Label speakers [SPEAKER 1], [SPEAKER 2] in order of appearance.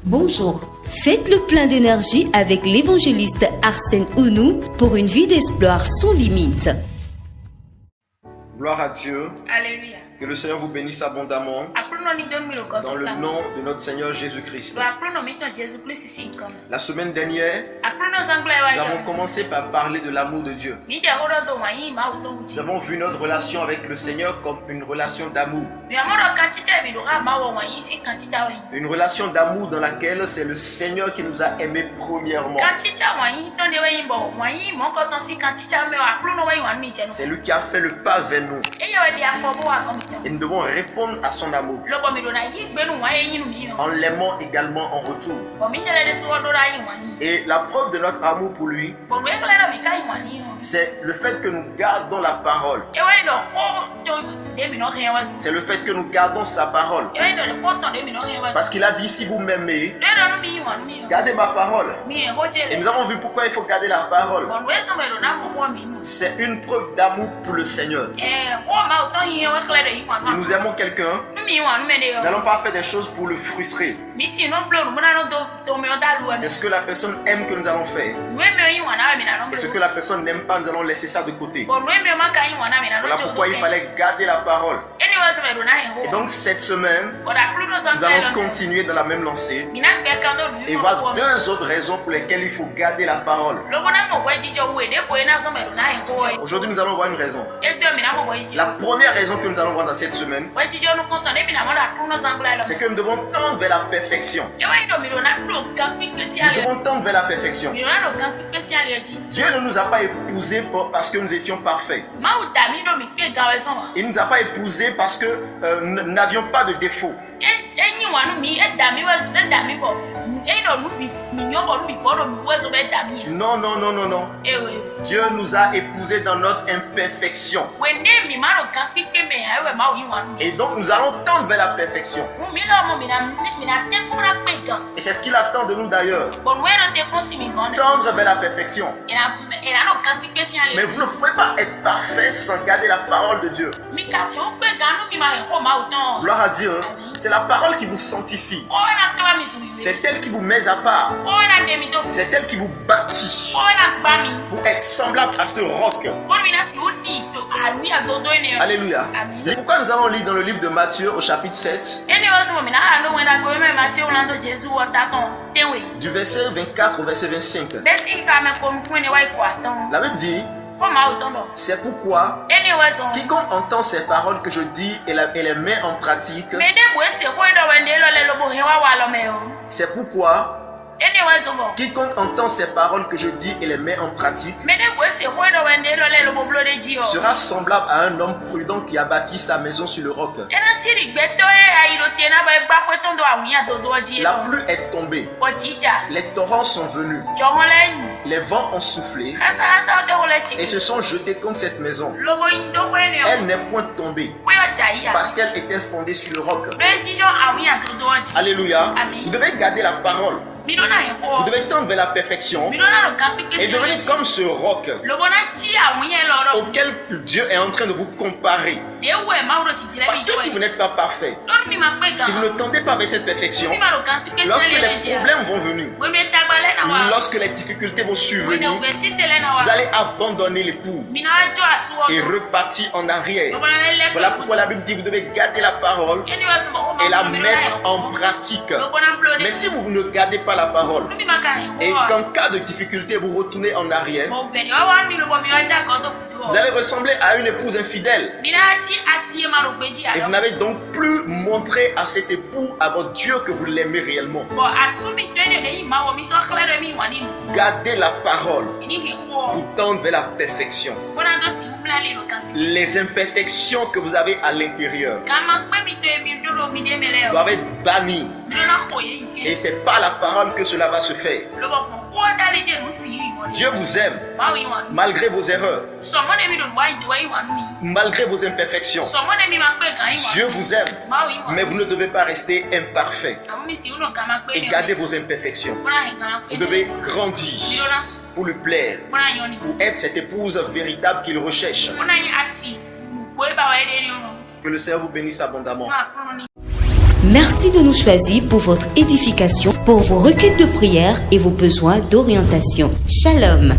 [SPEAKER 1] Bonjour, faites le plein d'énergie avec l'évangéliste Arsène Ounou pour une vie d'espoir sans limite.
[SPEAKER 2] Gloire à Dieu.
[SPEAKER 3] Alléluia.
[SPEAKER 2] Que le Seigneur vous bénisse abondamment dans le nom de notre Seigneur Jésus-Christ. La semaine dernière, nous avons commencé par parler de l'amour de Dieu. Nous avons vu notre relation avec le Seigneur comme une relation d'amour. Une relation d'amour dans laquelle c'est le Seigneur qui nous a aimés premièrement. C'est lui qui a fait le pas vers nous. Et nous devons répondre à son amour en l'aimant également en retour. Et la preuve de notre amour pour lui, c'est le fait que nous gardons la parole. C'est le fait que nous gardons sa parole. Parce qu'il a dit, si vous m'aimez, gardez ma parole. Et nous avons vu pourquoi il faut garder la parole. C'est une preuve d'amour pour le Seigneur. Si nous aimons quelqu'un, nous n'allons pas faire des choses pour le frustrer. C'est ce que la personne aime que nous allons faire. Et ce que la personne n'aime pas, nous allons laisser ça de côté. Voilà pourquoi il fallait garder la parole. Et donc cette semaine, nous allons continuer dans la même lancée et voir deux autres raisons pour lesquelles il faut garder la parole. Aujourd'hui, nous allons voir une raison. La première raison que nous allons voir dans cette semaine, c'est que nous devons tendre vers la perfection. Nous devons tendre vers la perfection. Dieu ne nous a pas épousés parce que nous étions parfaits. Il ne nous a pas épousés parce que nous n'avions pas de défaut. Non, non, non, non, non. Dieu nous a épousés dans notre imperfection. Et donc nous allons tendre vers la perfection. Et c'est ce qu'il attend de nous d'ailleurs. Tendre vers la perfection. Mais vous ne pouvez pas être parfait sans garder la parole de Dieu. Gloire à Dieu. C'est la parole qui vous sanctifie. C'est elle qui vous met à part. C'est elle qui vous bâtit pour être semblable à ce roc. Alléluia. C'est pourquoi nous allons lire dans le livre de Matthieu au chapitre 7, du verset 24 au verset 25. La Bible dit: c'est pourquoi quiconque entend ces paroles que je dis et les met en pratique, c'est pourquoi quiconque entend ces paroles que je dis et les met en pratique sera semblable à un homme prudent qui a bâti sa maison sur le roc. La pluie est tombée, les torrents sont venus, les vents ont soufflé et se sont jetés contre cette maison. Elle n'est point tombée parce qu'elle était fondée sur le roc. Alléluia. Vous devez garder la parole. Vous devez tendre vers la perfection et devenir comme ce roc auquel Dieu est en train de vous comparer. Parce que si vous n'êtes pas parfait, si vous ne tendez pas vers cette perfection, lorsque les problèmes vont venir, lorsque les difficultés vont survenir, vous allez abandonner l'époux et repartir en arrière. Voilà pourquoi la Bible dit que vous devez garder la parole et la mettre en pratique. Mais si vous ne gardez pas la parole et qu'en cas de difficulté vous retournez en arrière, vous allez ressembler à une épouse infidèle. Et vous n'avez donc plus montré à cet époux, à votre Dieu, que vous l'aimez réellement. Gardez la parole pour tendre vers la perfection. Les imperfections que vous avez à l'intérieur doivent être bannies. Et c'est par la parole que cela va se faire. Dieu vous aime malgré vos erreurs, malgré vos imperfections. Dieu vous aime, mais vous ne devez pas rester imparfait et garder vos imperfections. Vous devez grandir pour lui plaire, pour être cette épouse véritable qu'il recherche. Que le Seigneur vous bénisse abondamment.
[SPEAKER 1] Merci de nous choisir pour votre édification, pour vos requêtes de prière et vos besoins d'orientation. Shalom.